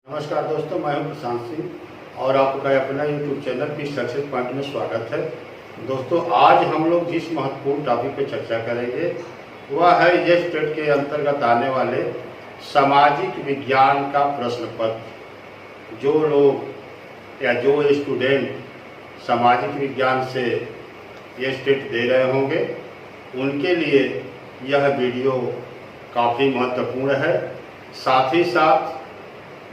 नमस्कार दोस्तों, मैं हूं प्रशांत सिंह और आपका अपना यूट्यूब चैनल की सक्सेस पॉइंट में स्वागत है। दोस्तों, आज हम लोग जिस महत्वपूर्ण टॉपिक पे चर्चा करेंगे वह है ये स्टेट के अंतर्गत आने वाले सामाजिक विज्ञान का प्रश्न पत्र। जो लोग या जो स्टूडेंट सामाजिक विज्ञान से ये स्टेट दे रहे होंगे उनके लिए यह वीडियो काफ़ी महत्वपूर्ण है। साथ ही साथ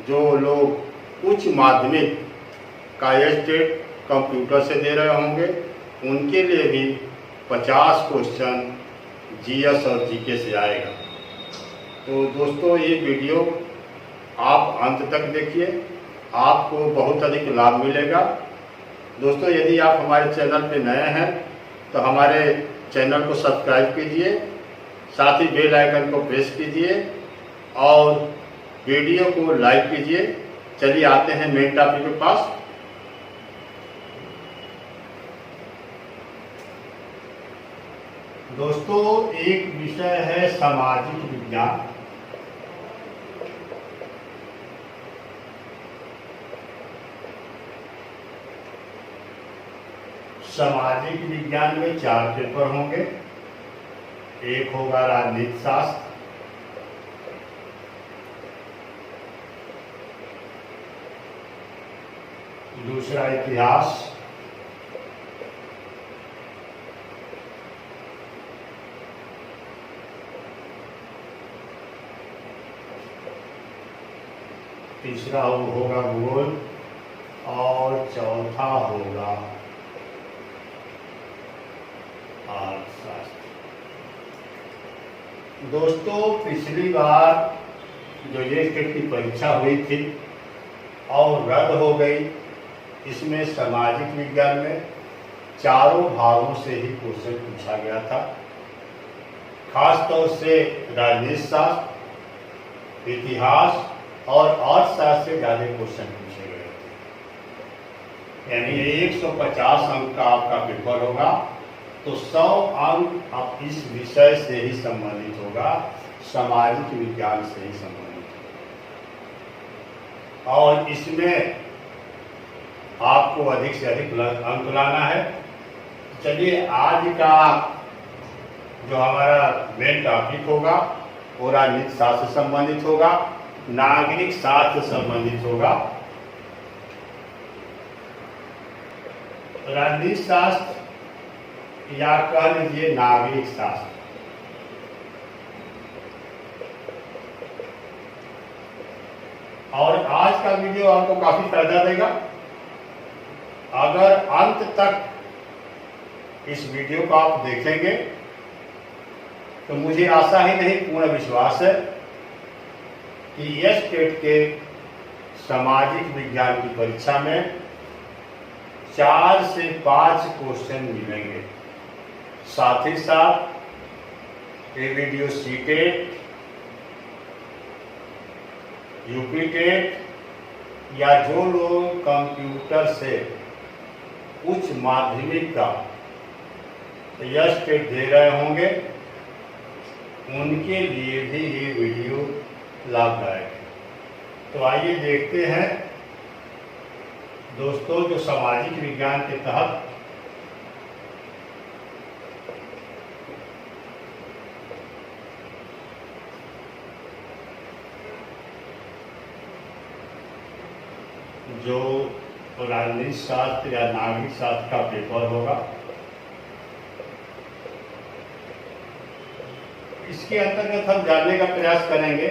जो लोग उच्च माध्यमिक का स्टेट कंप्यूटर से दे रहे होंगे उनके लिए भी 50 क्वेश्चन जीएस और जीके से आएगा। तो दोस्तों, ये वीडियो आप अंत तक देखिए, आपको बहुत अधिक लाभ मिलेगा। दोस्तों, यदि आप हमारे चैनल पे नए हैं तो हमारे चैनल को सब्सक्राइब कीजिए, साथ ही बेल आइकन को प्रेस कीजिए और वीडियो को लाइक कीजिए। चलिए आते हैं मेन टॉपिक के पास। दोस्तों, एक विषय है सामाजिक विज्ञान। सामाजिक विज्ञान में 4 पेपर होंगे। एक होगा राजनीति शास्त्र, दूसरा इतिहास, तीसरा होगा भूगोल और चौथा होगा अर्थशास्त्र। दोस्तों, पिछली बार जो ये स्टेट की परीक्षा हुई थी और रद्द हो गई, इसमें सामाजिक विज्ञान में चारों भागों से ही क्वेश्चन पूछा गया था। खास तौर से राजनीति शास्त्र, इतिहास और अर्थशास्त्र से ज़्यादा क्वेश्चन पूछे गए थे। यानी 150 अंक का आपका पेपर होगा तो 100 अंक आप इस विषय से ही संबंधित होगा, सामाजिक विज्ञान से ही संबंधित होगा। और इसमें आपको अधिक से अधिक अंक लाना है। चलिए, आज का जो हमारा मेन टॉपिक होगा वो राजनीति शास्त्र से संबंधित होगा, नागरिक शास्त्र से संबंधित होगा। राजनीति शास्त्र या कह लीजिए नागरिक शास्त्र, और आज का वीडियो आपको काफी फायदा देगा। अगर अंत तक इस वीडियो को आप देखेंगे तो मुझे आशा ही नहीं, पूर्ण विश्वास है कि यह स्टेट के सामाजिक विज्ञान की परीक्षा में 4 से 5 क्वेश्चन मिलेंगे। साथ ही साथ ये वीडियो सीटेट, यूपी टेट या जो लोग कंप्यूटर से उच्च माध्यमिक का यह स्टेट दे रहे होंगे उनके लिए भी ये वीडियो लाभदायक है। तो आइए देखते हैं दोस्तों, जो सामाजिक विज्ञान के तहत जो राजनीति शास्त्र या नागरिक शास्त्र का पेपर होगा, इसके अंतर्गत हम जानने का प्रयास करेंगे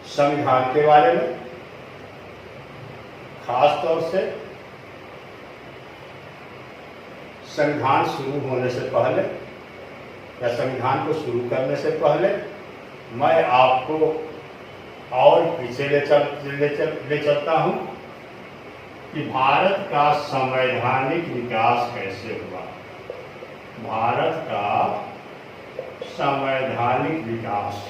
संविधान के बारे में। खास तौर से संविधान शुरू होने से पहले या संविधान को शुरू करने से पहले मैं आपको और पीछे ले चलता हूं कि भारत का संवैधानिक विकास कैसे हुआ। भारत का संवैधानिक विकास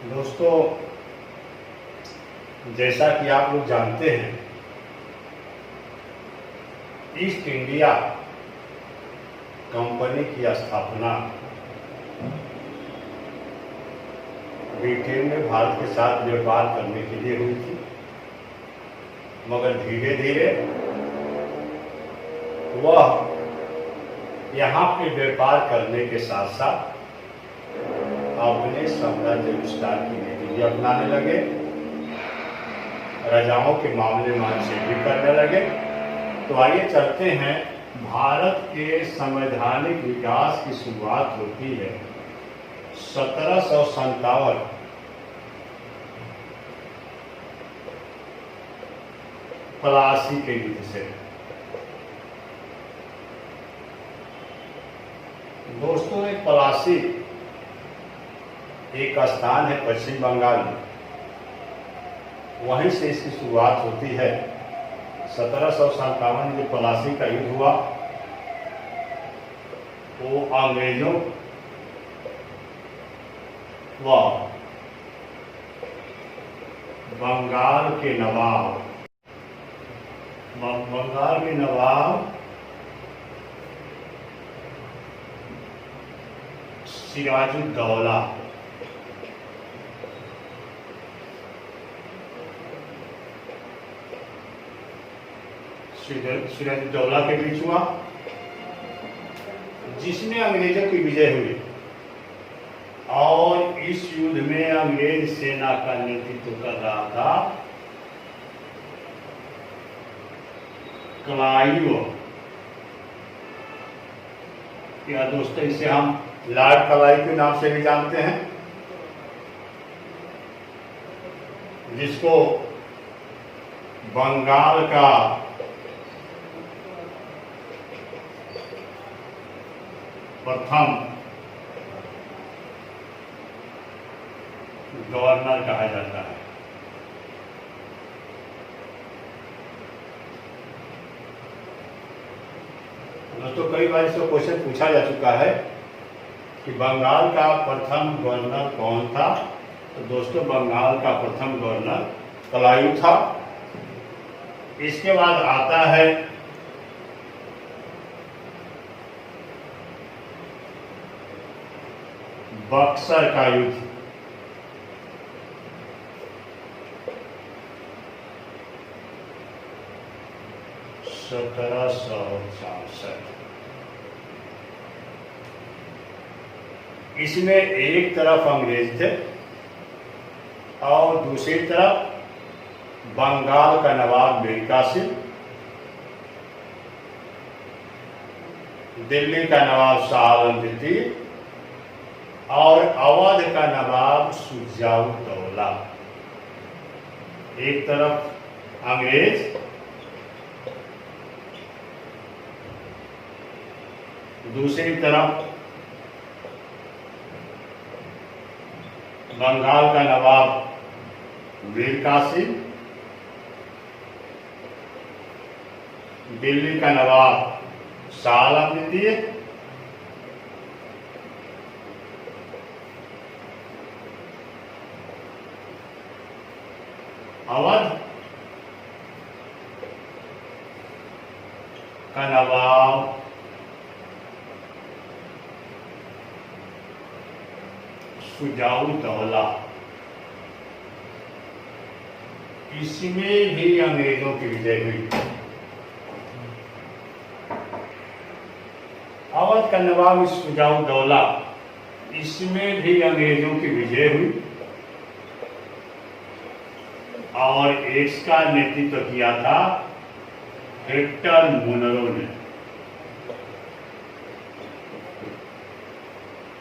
दोस्तों, जैसा कि आप लोग जानते हैं, ईस्ट इंडिया कंपनी की स्थापना ब्रिटेन में भारत के साथ व्यापार करने के लिए हुई थी, मगर धीरे धीरे वह यहाँ पे व्यापार करने के साथ साथ अपने साम्राज्य विस्तार की नीति भी अपनाने लगे, राजाओं के मामले में से भी करने लगे। तो आइए चलते हैं। भारत के संवैधानिक विकास की शुरुआत होती है 1757 प्लासी के युद्ध से। दोस्तों, एक प्लासी एक स्थान है पश्चिम बंगाल में, वहीं से इसकी शुरुआत होती है। 1757 में जो प्लासी का युद्ध हुआ वो अंग्रेजों व बंगाल के नवाब सिराजुद्दौला सिराजुद्दौला के बीच हुआ, जिसमें अंग्रेजों की विजय हुई। और इस युद्ध में अंग्रेज सेना का नेतृत्व कर रहा था क्लाइव। या दोस्तों, इसे हम लॉर्ड क्लाइव के नाम से भी जानते हैं, जिसको बंगाल का प्रथम गवर्नर कहा जाता है। दोस्तों, कई बार इसको क्वेश्चन पूछा जा चुका है कि बंगाल का प्रथम गवर्नर कौन था। तो दोस्तों, बंगाल का प्रथम गवर्नर क्लाइव था। इसके बाद आता है बक्सर का युद्ध। सत्रह सौ 1764। इसमें एक तरफ अंग्रेज थे और दूसरी तरफ बंगाल का नवाब मीर कासिम, दिल्ली का नवाब शाह आलम द्वितीय और अवध का नवाब शुजाउद्दौला। एक तरफ अंग्रेज, दूसरी तरफ बंगाल का नवाब मीर कासिम, दिल्ली का नवाब शाह आलम द्वितीय, अवध का नवाब शुजाउद्दौला। इसमें भी अंग्रेजों की विजय हुई। अवध का नवाब शुजाउद्दौला, इसमें भी अंग्रेजों की विजय हुई और इसका नेतृत्व किया था हेक्टर मुनरो ने।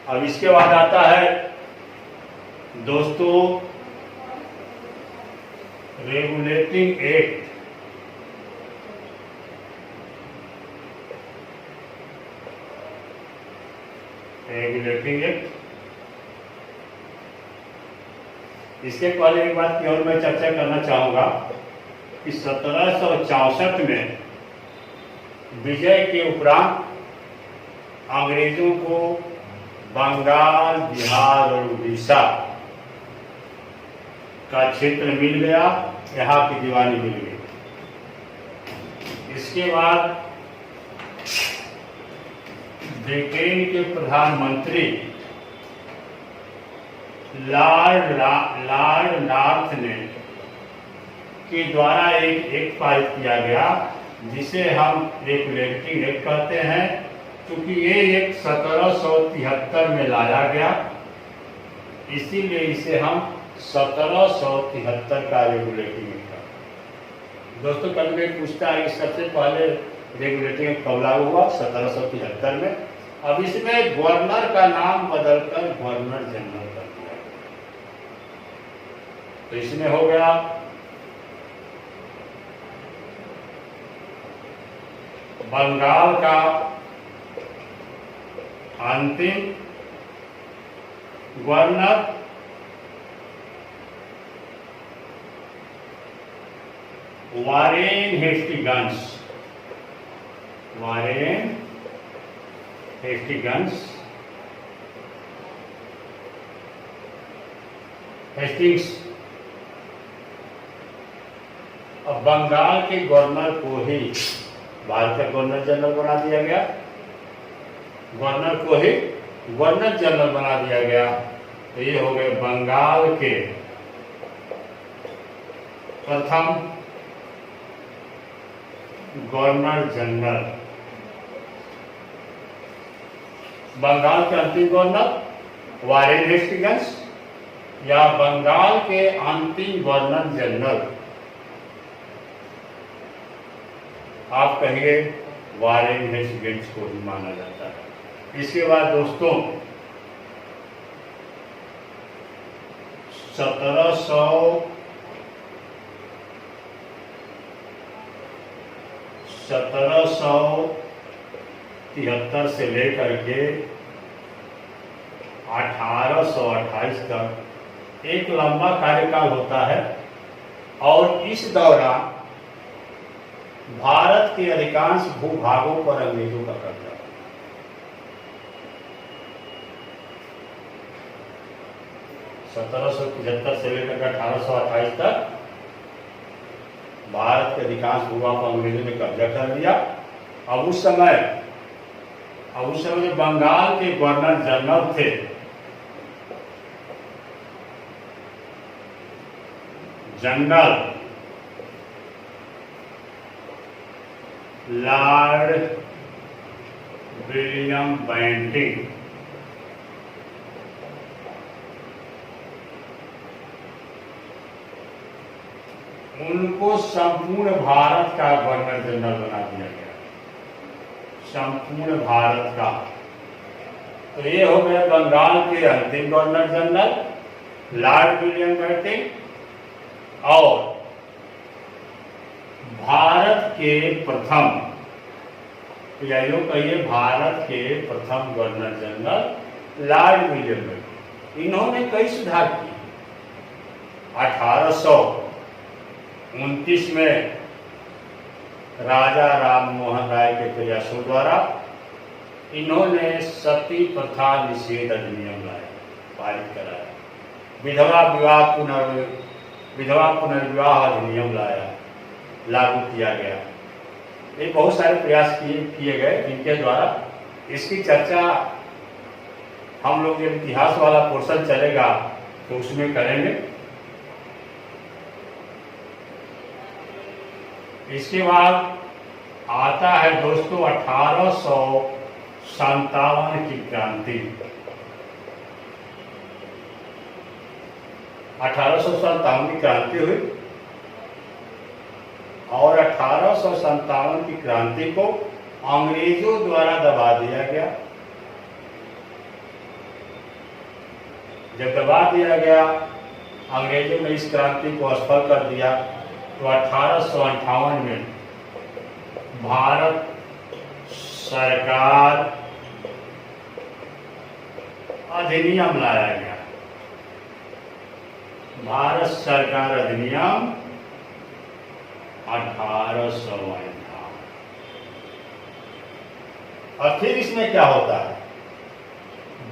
अब इसके बाद आता है दोस्तों रेगुलेटिंग एक्ट। रेगुलेटिंग एक्ट, इसके पहले एक बात की और मैं चर्चा करना चाहूंगा कि 1764 में विजय के उपरांत अंग्रेजों को बंगाल, बिहार और उड़ीसा का क्षेत्र मिल गया, यहाँ की दीवानी मिल गई। इसके बाद ब्रिटेन के प्रधानमंत्री लॉर्ड नॉर्थ ने के द्वारा एक एक्ट पारित किया गया, जिसे हम रेगुलेटरी एक्ट कहते हैं। क्योंकि ये एक 1773 में लाया गया, इसीलिए इसे हम 1773 का रेगुलेटरी एक्ट कहते हैं। दोस्तों, कभी पूछता है कि सबसे पहले रेगुलेटरी एक्ट कब लागू हुआ? 1773 में। अब इसमें गवर्नर का नाम बदलकर गवर्नर जनरल कर दिया। तो इसमें हो गया बंगाल का अंतिम गवर्नर वारेन हेस्टिंग्स। अब बंगाल के गवर्नर को ही भारत का गवर्नर जनरल बना दिया गया, गवर्नर को ही गवर्नर जनरल बना दिया गया। तो ये हो गए बंगाल के प्रथम गवर्नर जनरल। बंगाल के अंतिम गवर्नर वारेन हेस्टिंग्स या बंगाल के अंतिम गवर्नर जनरल, आप कहिए वारेन हेस्टिंग्स को ही माना जाता है। इसके बाद दोस्तों 1773 से लेकर के 1828 तक एक लंबा कार्यकाल होता है, और इस दौरान भारत के अधिकांश भूभागों पर अंग्रेजों का कब्जा। 1775 से लेकर 1828 तक भारत के अधिकांश भूभाग पर अंग्रेजों ने कब्जा कर लिया। अब उस समय बंगाल के गवर्नर जनरल थे जनरल लॉर्ड विलियम बेंटिंग। उनको संपूर्ण भारत का गवर्नर जनरल बना दिया गया, संपूर्ण भारत का। तो ये हो गए बंगाल के अंतिम governor general Lord William Bentinck, और भारत के प्रथम, या यूं कहिए भारत के प्रथम governor general Lord William Bentinck. इन्होंने कई सुधार किए। 1829 में राजा राम मोहन राय के प्रयासों द्वारा इन्होंने सती प्रथा निषेध अधिनियम लाया, पारित कराया। विधवा पुनर्विवाह अधिनियम लाया, लागू किया गया। ये बहुत सारे प्रयास किए गए, जिनके द्वारा इसकी चर्चा हम लोग जब इतिहास वाला पोर्शन चलेगा तो उसमें करेंगे। इसके बाद आता है दोस्तों 1857 की क्रांति। 1857 की क्रांति हुई, और 1857 की क्रांति को अंग्रेजों द्वारा दबा दिया गया। जब दबा दिया गया, अंग्रेजों ने इस क्रांति को असफल कर दिया, तो 1858 में भारत सरकार अधिनियम लाया गया। भारत सरकार अधिनियम 1858। और फिर इसमें क्या होता है,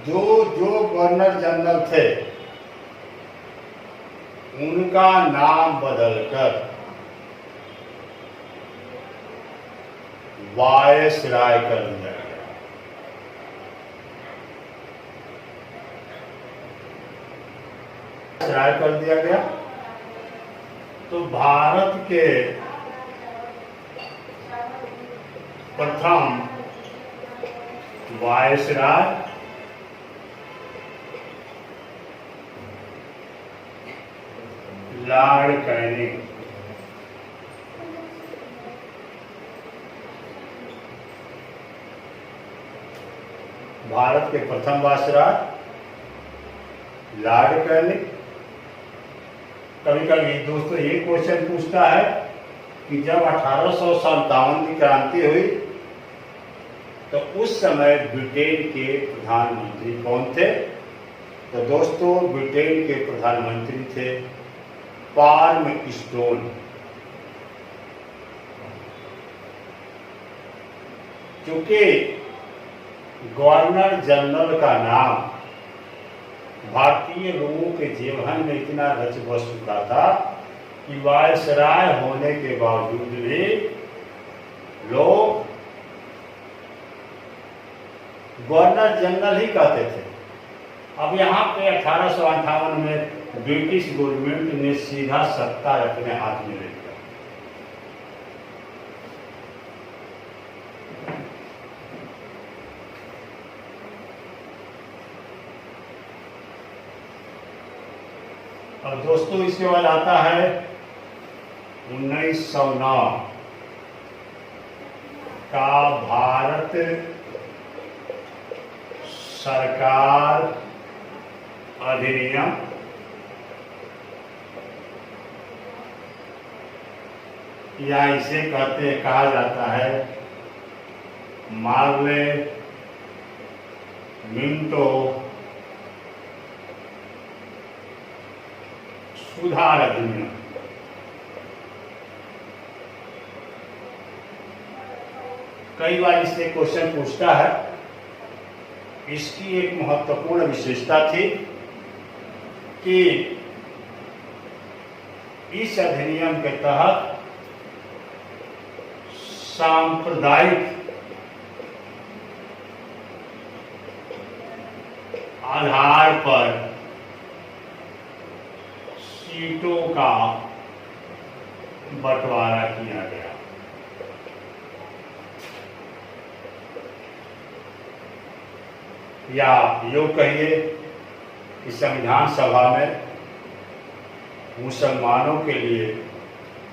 जो गवर्नर जनरल थे उनका नाम बदलकर वायसराय कर दिया गया। वायसराय कर दिया गया। तो भारत के प्रथम वायसराय लॉर्ड कैनिंग। भारत के प्रथम वायसराय लॉर्ड कैनिंग। कभी कभी दोस्तों ये क्वेश्चन पूछता है कि जब 1857 की क्रांति हुई तो उस समय ब्रिटेन के प्रधानमंत्री कौन थे? तो दोस्तों ब्रिटेन के प्रधानमंत्री थे पाल्मस्टोन। क्योंकि गवर्नर जनरल का नाम भारतीय लोगों के जेहन में इतना रच बस चुका था कि वायसराय होने के बावजूद भी लोग गवर्नर जनरल ही कहते थे। अब यहाँ पे 1858 में ब्रिटिश गवर्नमेंट ने सीधा सत्ता अपने हाथ में ले लिया। और दोस्तों इसके बाद आता है 1909 का भारत सरकार अधिनियम। या इसे कहा जाता है मार्ले मिंटो सुधार अधिनियम। कई बार इससे क्वेश्चन पूछता है। इसकी एक महत्वपूर्ण विशेषता थी कि इस अधिनियम के तहत सांप्रदायिक आधार पर सीटों का बंटवारा किया गया। या यूँ कहिए कि संविधान सभा में मुसलमानों के लिए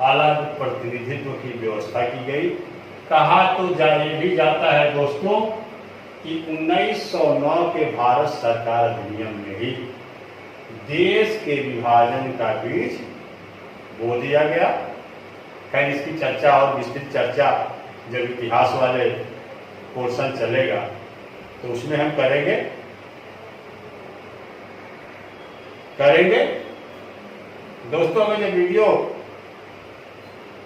अलग प्रतिनिधित्व की व्यवस्था की गई। कहा तो ये भी जाता है दोस्तों कि 1909 के भारत सरकार अधिनियम में ही देश के विभाजन का बीज बो दिया गया। खैर इसकी चर्चा और विस्तृत चर्चा जब इतिहास वाले पोर्शन चलेगा तो उसमें हम करेंगे। दोस्तों अगर ये वीडियो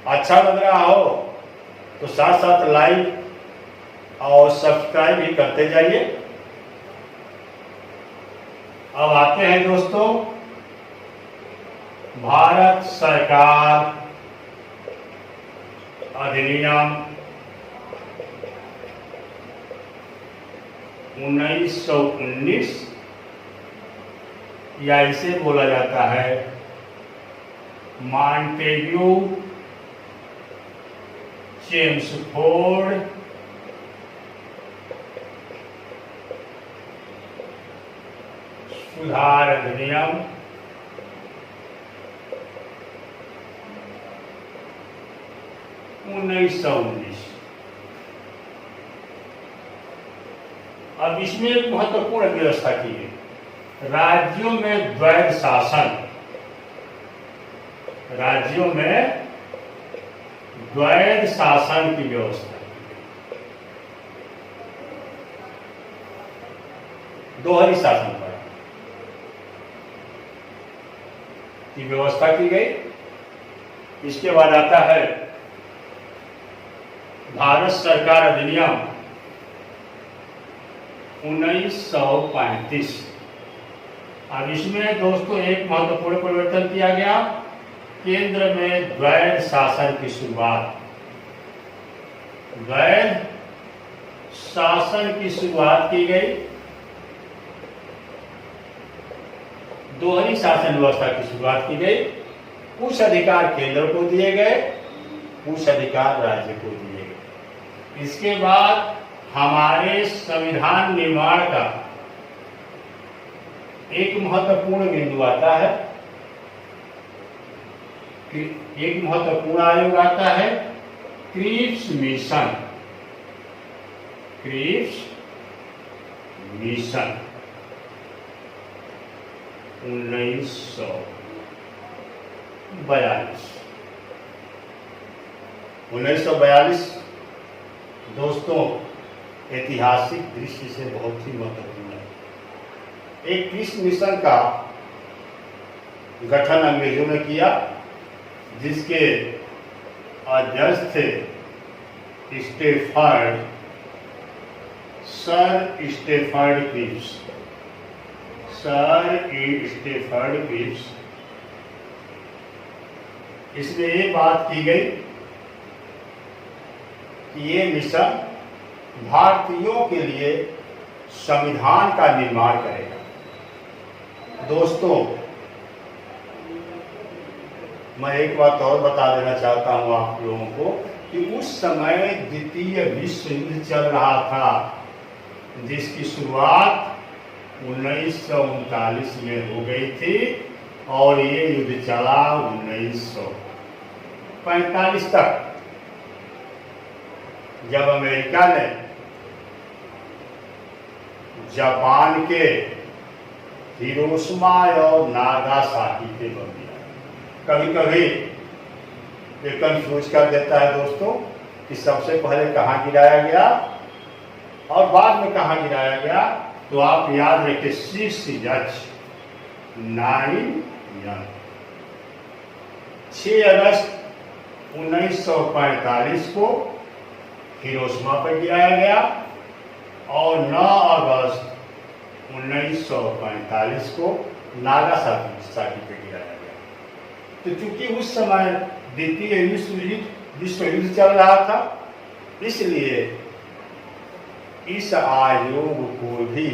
अच्छा लग रहा हो तो साथ साथ लाइक और सब्सक्राइब भी करते जाइए। अब आते हैं दोस्तों भारत सरकार अधिनियम 1919 या इसे बोला जाता है मॉन्टेग्यू चेम्सफोर्ड सुधार अधिनियम 1919। अब इसमें एक महत्वपूर्ण व्यवस्था की है। राज्यों में द्वैध शासन, राज्यों में द्वैध शासन की व्यवस्था, दोहरी शासन पर की व्यवस्था की गई। इसके बाद आता है भारत सरकार अधिनियम 1935। अब इसमें दोस्तों एक महत्वपूर्ण परिवर्तन किया गया। केंद्र में द्वैध शासन की शुरुआत, द्वैध शासन की शुरुआत की गई। दोहरी शासन व्यवस्था की शुरुआत की गई। कुछ अधिकार केंद्र को दिए गए, कुछ अधिकार राज्य को दिए गए। इसके बाद हमारे संविधान निर्माण का एक महत्वपूर्ण बिंदु आता है कि एक महत्वपूर्ण आयोग आता है क्रिप्स मिशन। क्रिप्स मिशन 1942 दोस्तों ऐतिहासिक दृष्टि से बहुत ही महत्वपूर्ण है। एक क्रिप्स मिशन का गठन अंग्रेजों ने किया, जिसके अध्यक्ष थे सर स्टेफर्ड क्रिप्स। इसमें ये बात की गई कि ये मिशन भारतीयों के लिए संविधान का निर्माण करेगा। दोस्तों मैं एक बात और बता देना चाहता हूँ आप लोगों को कि उस समय द्वितीय विश्व युद्ध चल रहा था, जिसकी शुरुआत 1939 में हो गई थी और ये युद्ध चला 1945 तक, जब अमेरिका ने जापान के हिरोशिमा और नागासाकी पे बम दिया। कभी कभी ये कंफ्यूज कर देता है दोस्तों कि सबसे पहले कहाँ गिराया गया और बाद में कहाँ गिराया गया। तो आप याद रखिए 6 अगस्त 1945 को हिरोशिमा पर गिराया गया और 9 अगस्त 1945 को नागासाकी पे गिराया गया। तो चूंकि उस समय द्वितीय विश्व युद्ध चल रहा था, इसलिए इस आयोग को भी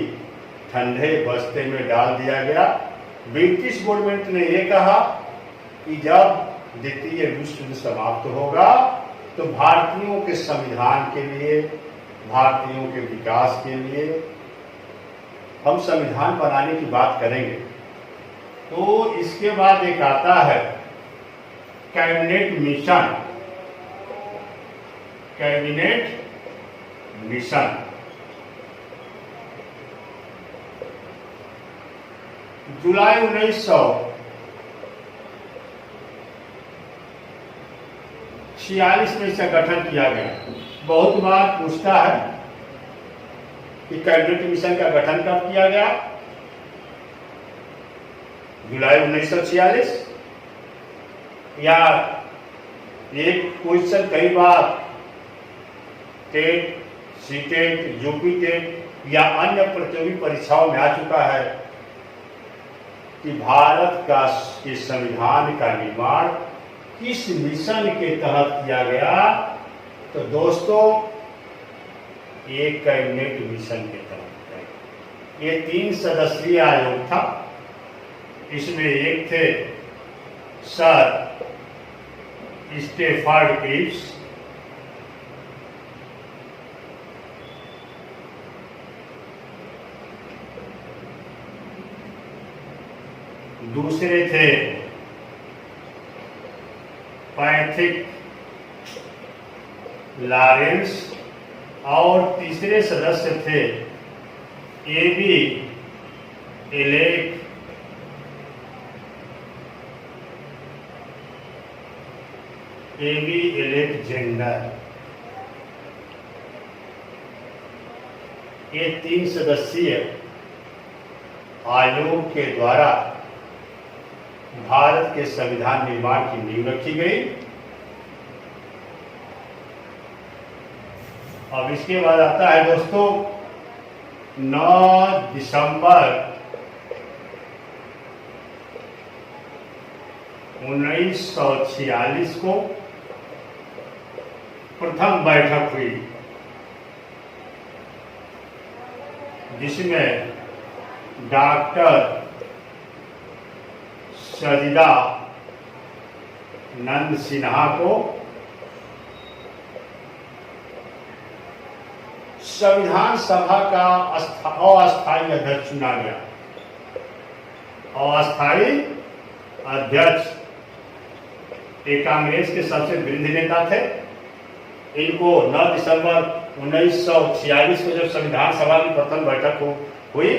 ठंडे बस्ते में डाल दिया गया। ब्रिटिश गवर्नमेंट ने यह कहा कि जब द्वितीय विश्व युद्ध समाप्त होगा तो भारतीयों के संविधान के लिए, भारतीयों के विकास के लिए हम संविधान बनाने की बात करेंगे। तो इसके बाद एक आता है कैबिनेट मिशन। जुलाई 1946 में इसका गठन किया गया। बहुत बार पूछता है कि कैबिनेट मिशन का गठन कब किया गया। जुलाई 1946 या एक क्वेश्चन कई बार टेट, सीटेट, यूपी टेट या अन्य प्रतियोगी परीक्षाओं में आ चुका है कि भारत का के संविधान का निर्माण किस मिशन के तहत किया गया। तो दोस्तों एक कैबिनेट मिशन के तहत। ये 3 सदस्यीय आयोग था। इसमें एक थे सर स्टेफर्ड क्रिप्स, दूसरे थे पैथिक लॉरेंस और तीसरे सदस्य थे एबी एलेक्जेंडर। ये 3 सदस्यीय आयोग के द्वारा भारत के संविधान निर्माण की नींव रखी गई। अब इसके बाद आता है दोस्तों 9 दिसंबर 1946 को प्रथम बैठक हुई, जिसमें डॉक्टर सच्चिदानंद सिन्हा को संविधान सभा का अस्थायी अध्यक्ष चुना गया। अस्थायी अध्यक्ष एक कांग्रेस के सबसे वृद्ध नेता थे। इनको 9 दिसंबर 1946 को जब संविधान सभा की प्रथम बैठक हुई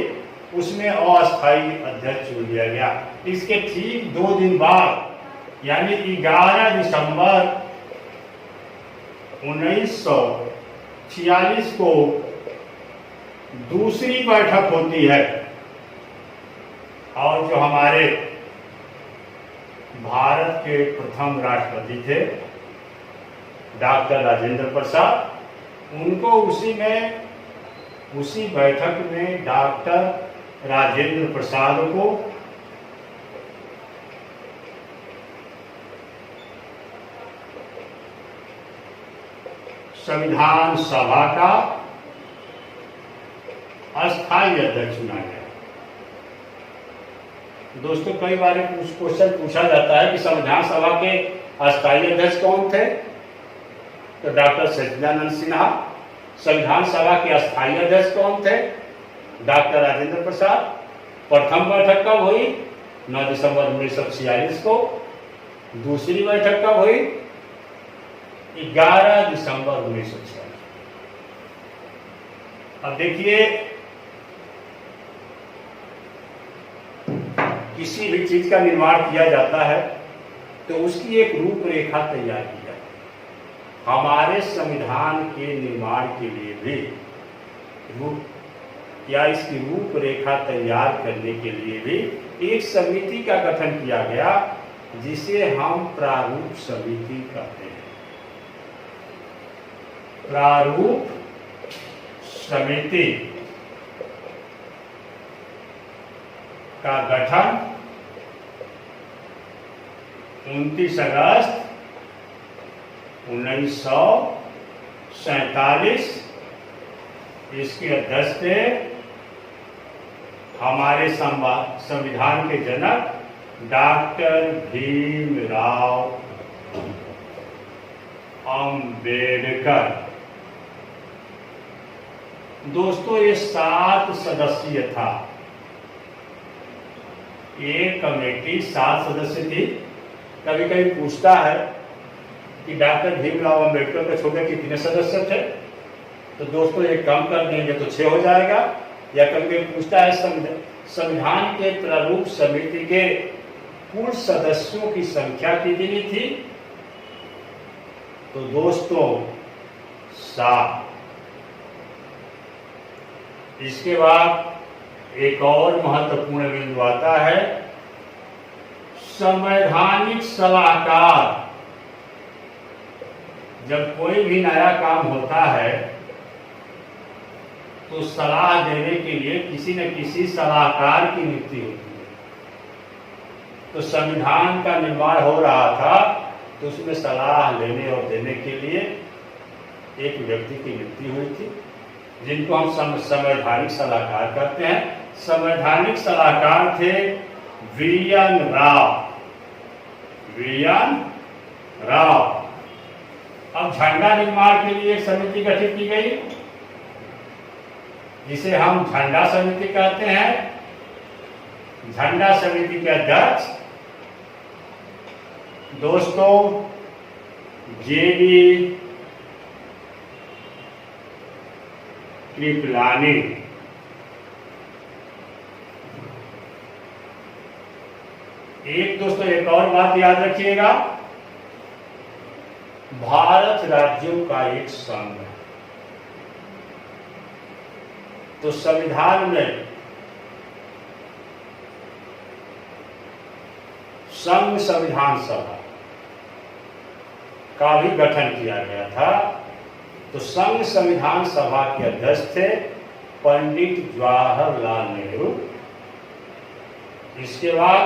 उसमें अस्थायी अध्यक्ष चुन लिया गया। इसके ठीक 2 दिन बाद यानी 11 दिसंबर 1946 को दूसरी बैठक होती है और जो हमारे भारत के प्रथम राष्ट्रपति थे डॉक्टर राजेंद्र प्रसाद, उनको उसी बैठक में डॉक्टर राजेंद्र प्रसाद को संविधान सभा का अस्थायी अध्यक्ष चुना गया। दोस्तों, कई बार क्वेश्चन पूछा जाता है कि संविधान सभा के अस्थायी अध्यक्ष कौन थे, तो डॉक्टर सच्चिदानंद सिन्हा। संविधान सभा के अस्थायी अध्यक्ष कौन थे, डॉक्टर राजेंद्र प्रसाद। प्रथम बैठक कब हुई, 9 दिसंबर 1946 को। दूसरी बैठक कब हुई, 11 दिसंबर 1946। अब देखिए, किसी भी चीज का निर्माण किया जाता है तो उसकी एक रूपरेखा तैयार की जाती है। हमारे संविधान के निर्माण के लिए भी इसकी रूपरेखा तैयार करने के लिए भी एक समिति का गठन किया गया जिसे हम प्रारूप समिति कहते हैं। प्रारूप समिति का गठन 29 अगस्त 1947। इसके अध्यक्ष थे हमारे संविधान के जनक डॉक्टर भीमराव अंबेडकर। दोस्तों, ये 7 सदस्यीय था। ये कमेटी 7 सदस्य थी। कभी कभी पूछता है कि डॉक्टर भीमराव अंबेडकर को छोड़कर कितने सदस्य थे, तो दोस्तों ये कम कर देंगे तो 6 हो जाएगा। या कभी कभी पूछता है संविधान के प्रारूप समिति के कुल सदस्यों की संख्या कितनी थी, तो दोस्तों 7। इसके बाद एक और महत्वपूर्ण बिंदु आता है संवैधानिक सलाहकार। जब कोई भी नया काम होता है तो सलाह देने के लिए किसी न किसी सलाहकार की नियुक्ति होती है। तो संविधान का निर्माण हो रहा था तो उसमें सलाह लेने और देने के लिए एक व्यक्ति की नियुक्ति हुई थी जिनको हम संवैधानिक सलाहकार कहते हैं। संवैधानिक सलाहकार थे वीएन राव। अब झंडा निर्माण के लिए एक समिति गठित की गई जिसे हम झंडा समिति कहते हैं। झंडा समिति के अध्यक्ष दोस्तों जेबी कृपलानी। दोस्तों एक और बात याद रखिएगा, भारत राज्यों का एक संघ है। तो संविधान में संघ संविधान सभा का भी गठन किया गया था। तो संघ संविधान सभा के अध्यक्ष थे पंडित जवाहरलाल नेहरू। इसके बाद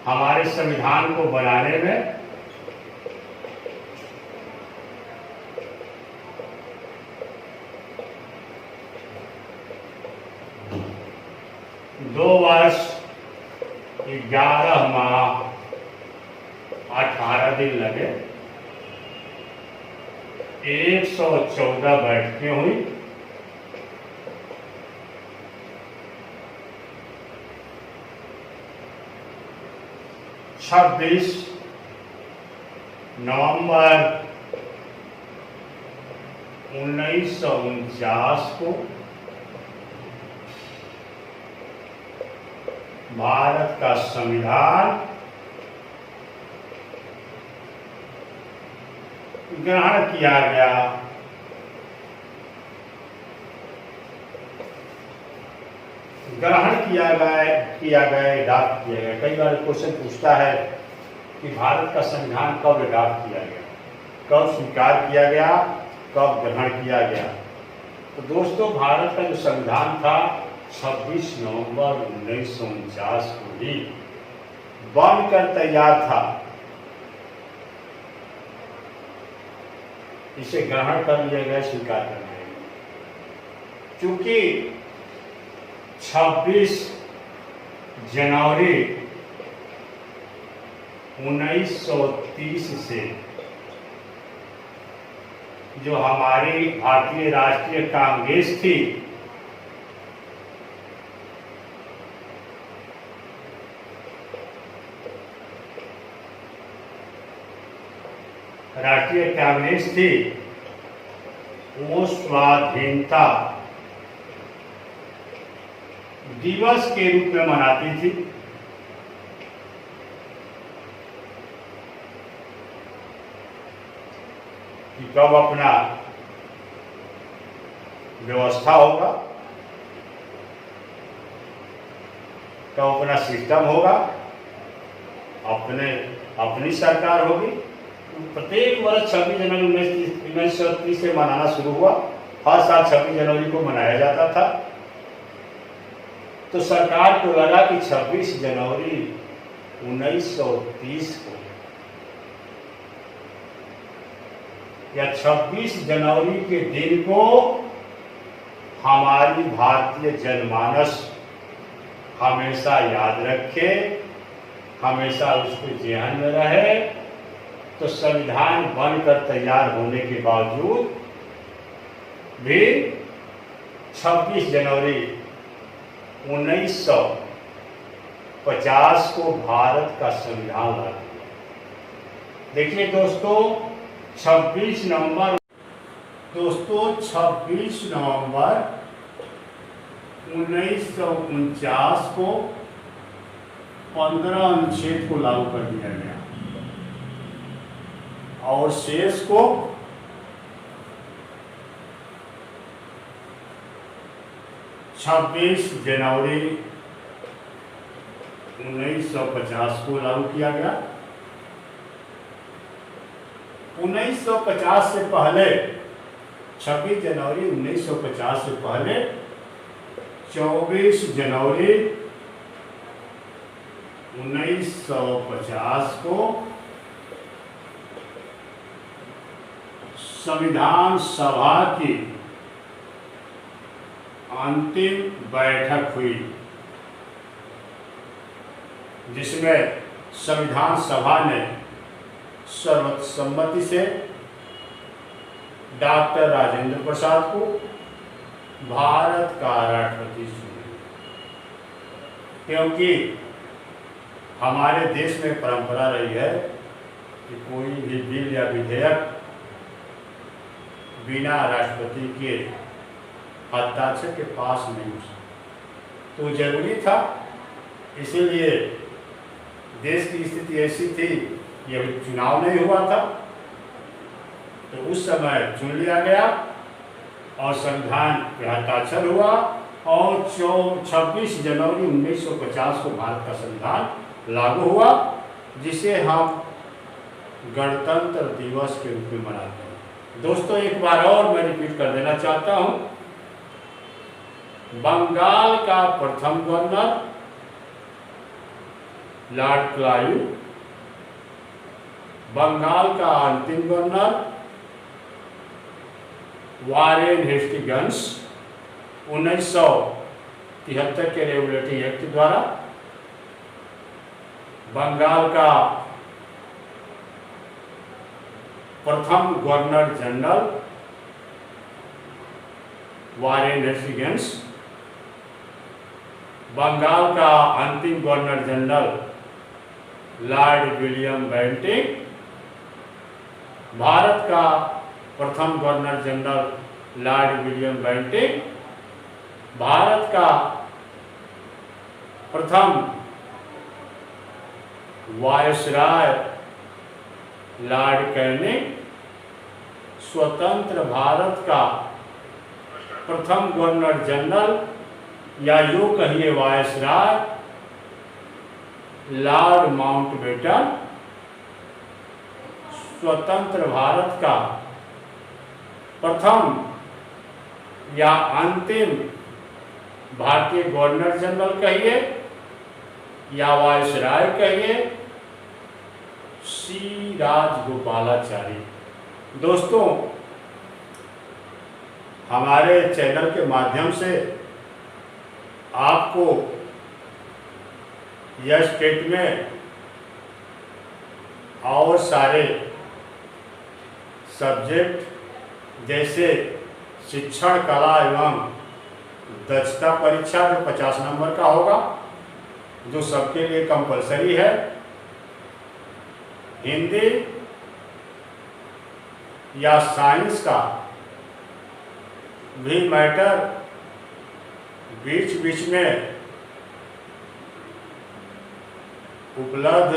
हमारे संविधान को बनाने में दो वर्ष 11 माह 18 दिन लगे, 114 बैठकें हुई, 26 नवंबर 1949 को भारत का संविधान ग्रहण किया गया। ग्रहण किया गया अडॉप्ट किया गया। कई बार क्वेश्चन पूछता है कि भारत का संविधान कब अडॉप्ट किया गया, कब स्वीकार किया गया, कब ग्रहण किया गया। तो दोस्तों, भारत का जो संविधान था 26 नवंबर 1949 को ही बनकर तैयार था। इसे ग्रहण कर लिया गया, स्वीकार कर लिया गया। चूंकि 26 जनवरी 1930 से जो हमारी भारतीय राष्ट्रीय कांग्रेस थी, वो स्वाधीनता दिवस के रूप में मनाती थी। कि कब अपना व्यवस्था होगा, कब अपना सिस्टम होगा, अपनी सरकार होगी। प्रत्येक वर्ष 26 जनवरी 1930 से मनाना शुरू हुआ। हर साल 26 जनवरी को मनाया जाता था। तो सरकार को लगा कि 26 जनवरी 1930 को या 26 जनवरी के दिन को हमारी भारतीय जनमानस हमेशा याद रखे, हमेशा उसके जेहन में रहे। तो संविधान बनकर तैयार होने के बावजूद भी 26 जनवरी 1950 को भारत का संविधान लागू हुआ। देखिए दोस्तों, 26 नवंबर 1949 को 15 अनुच्छेद को लागू कर दिया गया और शेष को 26 जनवरी 1950 को लागू किया गया। 1950 से पहले, 26 जनवरी 1950 से पहले 24 जनवरी 1950 को संविधान सभा की अंतिम बैठक हुई, जिसमें संविधान सभा ने सर्वसम्मति से डॉक्टर राजेंद्र प्रसाद को भारत का राष्ट्रपति चुना। क्योंकि हमारे देश में परंपरा रही है कि कोई भी बिल या विधेयक बिना राष्ट्रपति के हस्ताक्षर के पास नहीं हो सकता। तो जरूरी था, इसीलिए देश की स्थिति ऐसी थी कि अभी चुनाव नहीं हुआ था, तो उस समय चुन लिया गया और संविधान पे हस्ताक्षर हुआ और 26 जनवरी 1950 को भारत का संविधान लागू हुआ, जिसे हम गणतंत्र दिवस के रूप में मनाते हैं। दोस्तों, एक बार और मैं रिपीट कर देना चाहता हूं, बंगाल का प्रथम गवर्नर लॉर्ड क्लाइव, बंगाल का अंतिम गवर्नर वारेन हेस्टिंग्स 1973 के रेगुलेटरी एक्ट द्वारा बंगाल का प्रथम governor general Warren Hastings, Bengal का अंतिम governor general Lord William Bentinck, Bharat का प्रथम governor general Lord William Bentinck, Bharat का प्रथम वायसराय लॉर्ड कैनिंग, स्वतंत्र भारत का प्रथम गवर्नर जनरल या यूं कहिए वायसराय लॉर्ड माउंटबेटन, स्वतंत्र भारत का प्रथम या अंतिम भारतीय गवर्नर जनरल कहिए या वायसराय कहिए, सी राजगोपालाचारी। दोस्तों, हमारे चैनल के माध्यम से आपको यह स्टेट में और सारे सब्जेक्ट जैसे शिक्षण कला एवं दक्षता परीक्षा जो 50 नंबर का होगा, जो सबके लिए कंपलसरी है, हिंदी या साइंस का भी मैटर बीच बीच में उपलब्ध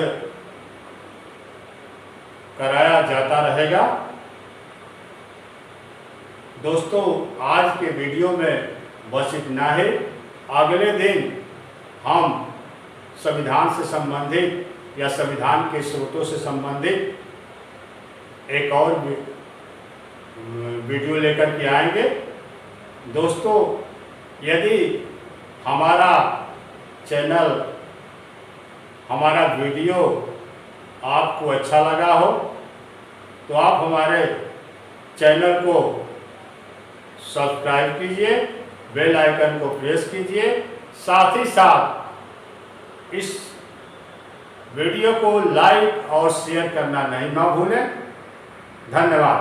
कराया जाता रहेगा। दोस्तों, आज के वीडियो में बस इतना ही। अगले दिन हम संविधान से संबंधित या संविधान के स्रोतों से संबंधित एक और वीडियो लेकर के आएंगे। दोस्तों, यदि हमारा चैनल, हमारा वीडियो आपको अच्छा लगा हो तो आप हमारे चैनल को सब्सक्राइब कीजिए, बेल आइकन को प्रेस कीजिए, साथ ही साथ इस वीडियो को लाइक और शेयर करना नहीं ना भूलें। धन्यवाद।